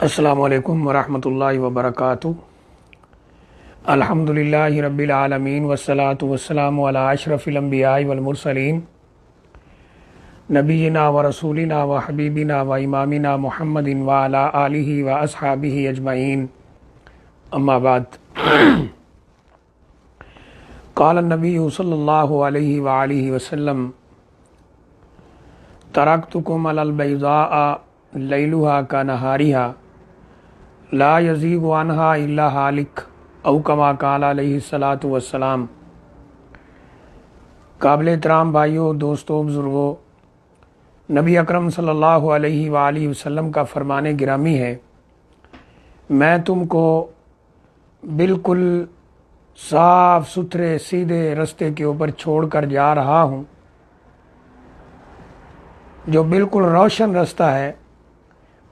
السلام علیکم ورحمۃ اللہ وبرکاتہ۔ الحمدللہ رب العالمین والصلاة والسلام علی اشرف الانبیاء والمرسلین نبینا و رسولنا و حبیبنا و امامنا محمد وعلی آلہ و اصحابہ اجمعین، اما بعد۔ قال النبی صلی اللہ علیہ وآلہ وسلم: ترکتکم علی البیضاء لیلها کنہارها لا یزیغ عنها الا ہالک او کما قال علیہ الصلاۃ والسلام۔ قابل احترام بھائیوں، دوستوں، بزرگوں، نبی اکرم صلی اللہ علیہ وآلہ وسلم کا فرمان گرامی ہے: میں تم کو بالکل صاف ستھرے سیدھے رستے کے اوپر چھوڑ کر جا رہا ہوں، جو بالکل روشن رستہ ہے،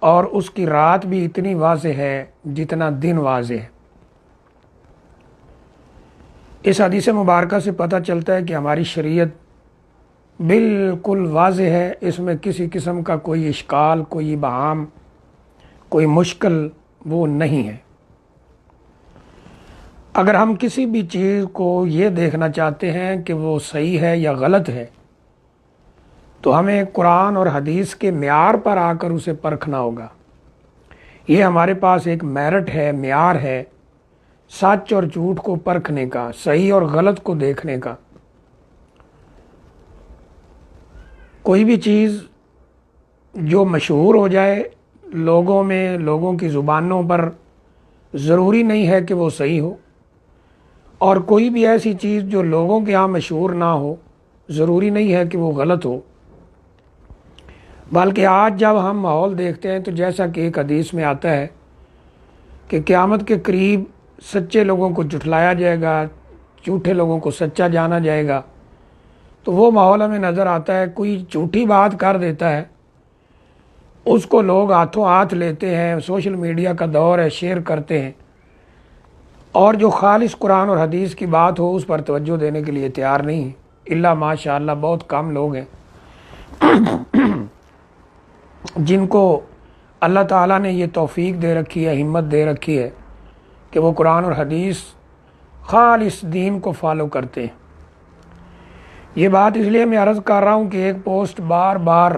اور اس کی رات بھی اتنی واضح ہے جتنا دن واضح ہے۔ اس حدیث مبارکہ سے پتہ چلتا ہے کہ ہماری شریعت بالکل واضح ہے، اس میں کسی قسم کا کوئی اشکال، کوئی ابہام، کوئی مشکل وہ نہیں ہے۔ اگر ہم کسی بھی چیز کو یہ دیکھنا چاہتے ہیں کہ وہ صحیح ہے یا غلط ہے، تو ہمیں قرآن اور حدیث کے معیار پر آ کر اسے پرکھنا ہوگا۔ یہ ہمارے پاس ایک میرٹ ہے، معیار ہے، سچ اور جھوٹ کو پرکھنے کا، صحیح اور غلط کو دیکھنے کا۔ کوئی بھی چیز جو مشہور ہو جائے لوگوں میں، لوگوں کی زبانوں پر، ضروری نہیں ہے کہ وہ صحیح ہو، اور کوئی بھی ایسی چیز جو لوگوں کے ہاں مشہور نہ ہو، ضروری نہیں ہے کہ وہ غلط ہو۔ بلکہ آج جب ہم ماحول دیکھتے ہیں تو جیسا کہ ایک حدیث میں آتا ہے کہ قیامت کے قریب سچے لوگوں کو جھٹلایا جائے گا، جھوٹے لوگوں کو سچا جانا جائے گا، تو وہ ماحول ہمیں نظر آتا ہے۔ کوئی جھوٹی بات کر دیتا ہے، اس کو لوگ ہاتھوں ہاتھ لیتے ہیں، سوشل میڈیا کا دور ہے، شیئر کرتے ہیں، اور جو خالص قرآن اور حدیث کی بات ہو اس پر توجہ دینے کے لیے تیار نہیں ہے، الا ماشاء اللہ بہت کم لوگ ہیں جن کو اللہ تعالیٰ نے یہ توفیق دے رکھی ہے، ہمت دے رکھی ہے کہ وہ قرآن اور حدیث خالص دین کو فالو کرتے ہیں۔ یہ بات اس لیے میں عرض کر رہا ہوں کہ ایک پوسٹ بار بار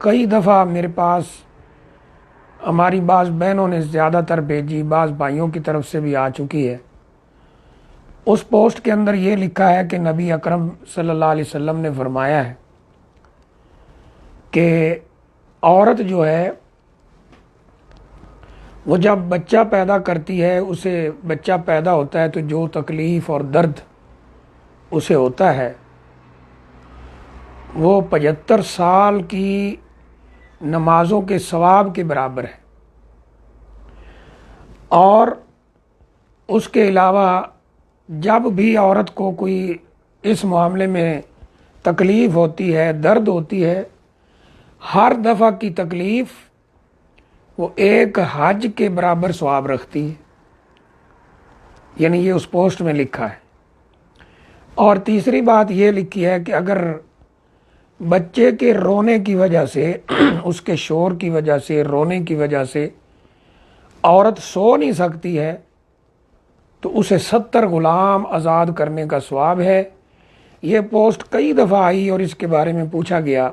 کئی دفعہ میرے پاس ہماری بعض بہنوں نے زیادہ تر بھیجی، بعض بھائیوں کی طرف سے بھی آ چکی ہے۔ اس پوسٹ کے اندر یہ لکھا ہے کہ نبی اکرم صلی اللہ علیہ وسلم نے فرمایا ہے کہ عورت جو ہے وہ جب بچہ پیدا کرتی ہے، اسے بچہ پیدا ہوتا ہے تو جو تکلیف اور درد اسے ہوتا ہے وہ 75 سال کی نمازوں کے ثواب کے برابر ہے، اور اس کے علاوہ جب بھی عورت کو کوئی اس معاملے میں تکلیف ہوتی ہے، درد ہوتی ہے، ہر دفعہ کی تکلیف وہ ایک حج کے برابر ثواب رکھتی ہے، یعنی یہ اس پوسٹ میں لکھا ہے۔ اور تیسری بات یہ لکھی ہے کہ اگر بچے کے رونے کی وجہ سے، اس کے شور کی وجہ سے، رونے کی وجہ سے عورت سو نہیں سکتی ہے تو اسے 70 غلام آزاد کرنے کا ثواب ہے۔ یہ پوسٹ کئی دفعہ آئی اور اس کے بارے میں پوچھا گیا۔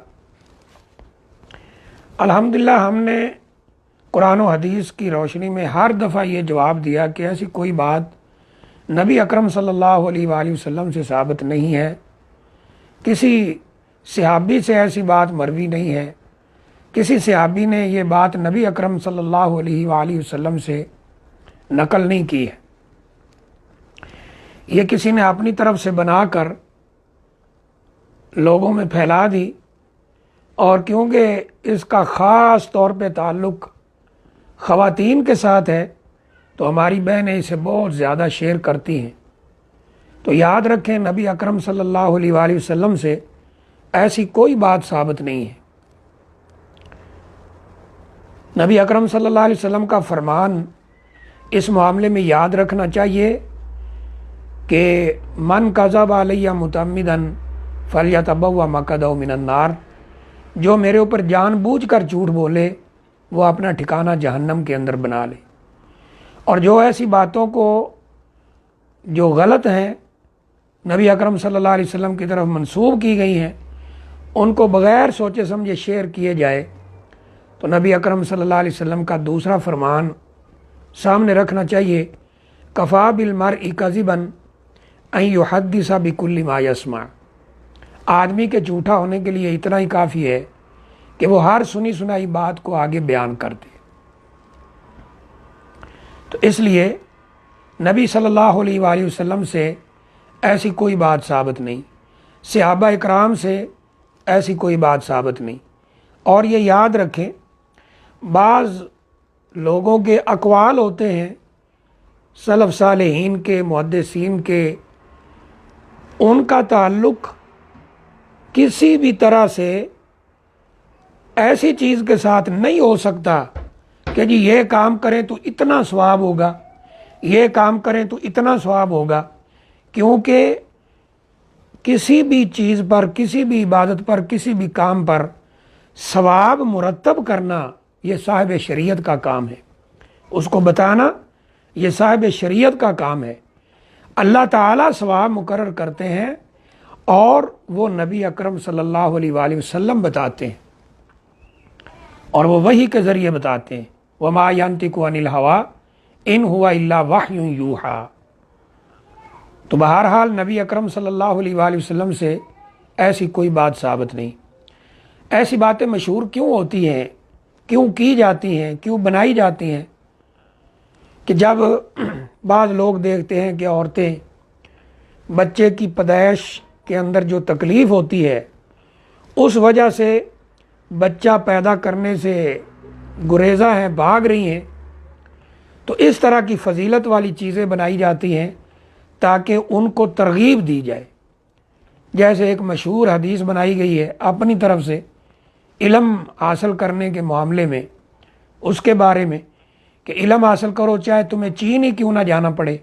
الحمدللہ ہم نے قرآن و حدیث کی روشنی میں ہر دفعہ یہ جواب دیا کہ ایسی کوئی بات نبی اکرم صلی اللہ علیہ وآلہ وسلم سے ثابت نہیں ہے، کسی صحابی سے ایسی بات مروی نہیں ہے، کسی صحابی نے یہ بات نبی اکرم صلی اللہ علیہ وآلہ وسلم سے نقل نہیں کی ہے، یہ کسی نے اپنی طرف سے بنا کر لوگوں میں پھیلا دی۔ اور کیونکہ اس کا خاص طور پہ تعلق خواتین کے ساتھ ہے تو ہماری بہنیں اسے بہت زیادہ شیئر کرتی ہیں۔ تو یاد رکھیں، نبی اکرم صلی اللہ علیہ وآلہ وسلم سے ایسی کوئی بات ثابت نہیں ہے۔ نبی اکرم صلی اللہ علیہ وسلم کا فرمان اس معاملے میں یاد رکھنا چاہیے کہ من کذب علیہ متعمدا فلیتبوأ مقعدہ من النار، جو میرے اوپر جان بوجھ کر جھوٹ بولے وہ اپنا ٹھکانہ جہنم کے اندر بنا لے۔ اور جو ایسی باتوں کو جو غلط ہیں نبی اکرم صلی اللہ علیہ وسلم کی طرف منسوب کی گئی ہیں، ان کو بغیر سوچے سمجھے شیئر کیے جائے، تو نبی اکرم صلی اللہ علیہ وسلم کا دوسرا فرمان سامنے رکھنا چاہیے، کفا بالمرء کذبا ان یحدث بکل ما یسمع۔ آدمی کے جھوٹا ہونے کے لیے اتنا ہی کافی ہے کہ وہ ہر سنی سنائی بات کو آگے بیان کر دے۔ تو اس لیے نبی صلی اللہ علیہ وآلہ وسلم سے ایسی کوئی بات ثابت نہیں، صحابہ اکرام سے ایسی کوئی بات ثابت نہیں۔ اور یہ یاد رکھیں، بعض لوگوں کے اقوال ہوتے ہیں، سلف صالحین کے، محدثین کے، ان کا تعلق کسی بھی طرح سے ایسی چیز کے ساتھ نہیں ہو سکتا کہ جی یہ کام کریں تو اتنا ثواب ہوگا، یہ کام کریں تو اتنا ثواب ہوگا، کیونکہ کسی بھی چیز پر، کسی بھی عبادت پر، کسی بھی کام پر ثواب مرتب کرنا یہ صاحب شریعت کا کام ہے، اس کو بتانا یہ صاحب شریعت کا کام ہے۔ اللہ تعالیٰ ثواب مقرر کرتے ہیں اور وہ نبی اکرم صلی اللہ علیہ وآلہ وسلم بتاتے ہیں، اور وہ وحی کے ذریعے بتاتے ہیں، وما ينطق عن الهوى ان هو الا وحی یوحی۔ تو بہرحال نبی اکرم صلی اللہ علیہ وآلہ وسلم سے ایسی کوئی بات ثابت نہیں۔ ایسی باتیں مشہور کیوں ہوتی ہیں، کیوں کی جاتی ہیں، کیوں بنائی جاتی ہیں کہ جب بعض لوگ دیکھتے ہیں کہ عورتیں بچے کی پیدائش کے اندر جو تکلیف ہوتی ہے اس وجہ سے بچہ پیدا کرنے سے گریزہ ہیں، بھاگ رہی ہیں، تو اس طرح کی فضیلت والی چیزیں بنائی جاتی ہیں تاکہ ان کو ترغیب دی جائے۔ جیسے ایک مشہور حدیث بنائی گئی ہے اپنی طرف سے علم حاصل کرنے کے معاملے میں، اس کے بارے میں کہ علم حاصل کرو چاہے تمہیں چین ہی کیوں نہ جانا پڑے۔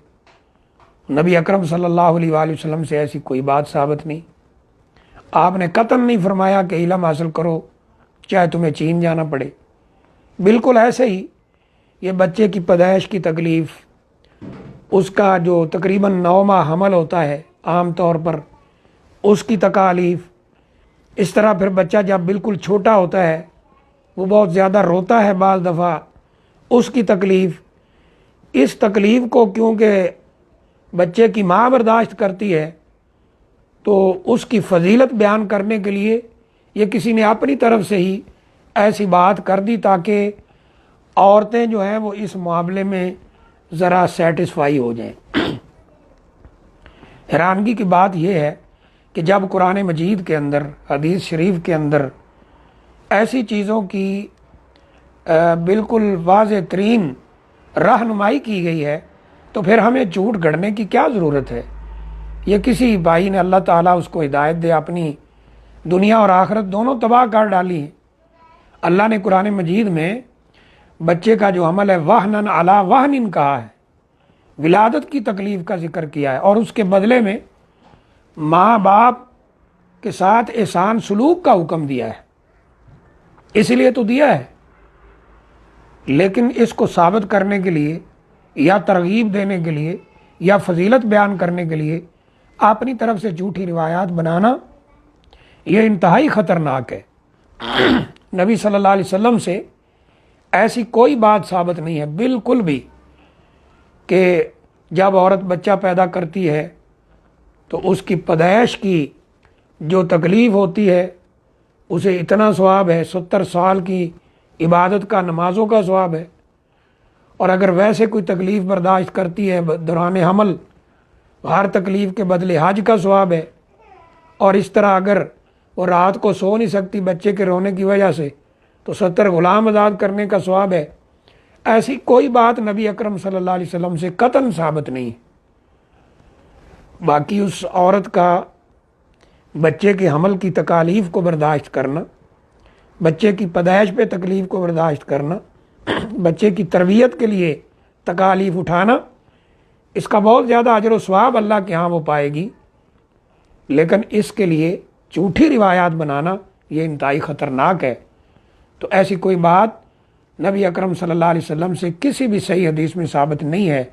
نبی اکرم صلی اللہ علیہ وآلہ وسلم سے ایسی کوئی بات ثابت نہیں۔ آپ نے قطعاً نہیں فرمایا کہ علم حاصل کرو چاہے تمہیں چین جانا پڑے۔ بالکل ایسے ہی یہ بچے کی پیدائش کی تکلیف، اس کا جو تقریباً 9 ماہ حمل ہوتا ہے عام طور پر، اس کی تکالیف، اس طرح پھر بچہ جب بالکل چھوٹا ہوتا ہے وہ بہت زیادہ روتا ہے بعض دفعہ، اس کی تکلیف، اس تکلیف کو کیونکہ بچے کی ماں برداشت کرتی ہے تو اس کی فضیلت بیان کرنے کے لیے یہ کسی نے اپنی طرف سے ہی ایسی بات کر دی تاکہ عورتیں جو ہیں وہ اس معاملے میں ذرا سیٹسفائی ہو جائیں۔ حیرانگی کی بات یہ ہے کہ جب قرآن مجید کے اندر، حدیث شریف کے اندر ایسی چیزوں کی بالکل واضح ترین رہنمائی کی گئی ہے تو پھر ہمیں جھوٹ گڑھنے کی کیا ضرورت ہے؟ یہ کسی بھائی نے، اللہ تعالیٰ اس کو ہدایت دے، اپنی دنیا اور آخرت دونوں تباہ کر ڈالی ہیں۔ اللہ نے قرآن مجید میں بچے کا جو عمل ہے وہنن علی وہنن کہا ہے، ولادت کی تکلیف کا ذکر کیا ہے، اور اس کے بدلے میں ماں باپ کے ساتھ احسان سلوک کا حکم دیا ہے۔ اس لیے تو دیا ہے، لیکن اس کو ثابت کرنے کے لیے یا ترغیب دینے کے لیے یا فضیلت بیان کرنے کے لیے اپنی طرف سے جھوٹی روایات بنانا یہ انتہائی خطرناک ہے۔ نبی صلی اللہ علیہ وسلم سے ایسی کوئی بات ثابت نہیں ہے بالکل بھی کہ جب عورت بچہ پیدا کرتی ہے تو اس کی پیدائش کی جو تکلیف ہوتی ہے اسے اتنا ثواب ہے، 70 سال کی عبادت کا، نمازوں کا ثواب ہے، اور اگر ویسے کوئی تکلیف برداشت کرتی ہے دوران حمل، ہر تکلیف کے بدلے حج کا ثواب ہے، اور اس طرح اگر وہ رات کو سو نہیں سکتی بچے کے رونے کی وجہ سے تو 70 غلام آزاد کرنے کا ثواب ہے۔ ایسی کوئی بات نبی اکرم صلی اللہ علیہ وسلم سے قطعاً ثابت نہیں۔ باقی اس عورت کا بچے کے حمل کی تکالیف کو برداشت کرنا، بچے کی پیدائش پہ تکلیف کو برداشت کرنا، بچے کی تربیت کے لیے تکالیف اٹھانا، اس کا بہت زیادہ اجر و ثواب اللہ کے ہاں وہ پائے گی، لیکن اس کے لیے جھوٹی روایات بنانا یہ انتہائی خطرناک ہے۔ تو ایسی کوئی بات نبی اکرم صلی اللہ علیہ وسلم سے کسی بھی صحیح حدیث میں ثابت نہیں ہے۔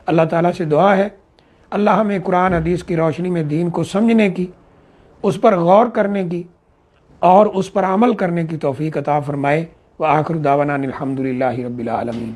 اللہ تعالیٰ سے دعا ہے اللہ ہمیں قرآن حدیث کی روشنی میں دین کو سمجھنے کی، اس پر غور کرنے کی اور اس پر عمل کرنے کی توفیق عطا فرمائے۔ وآخر دعوانا الحمدللہ رب العالمین۔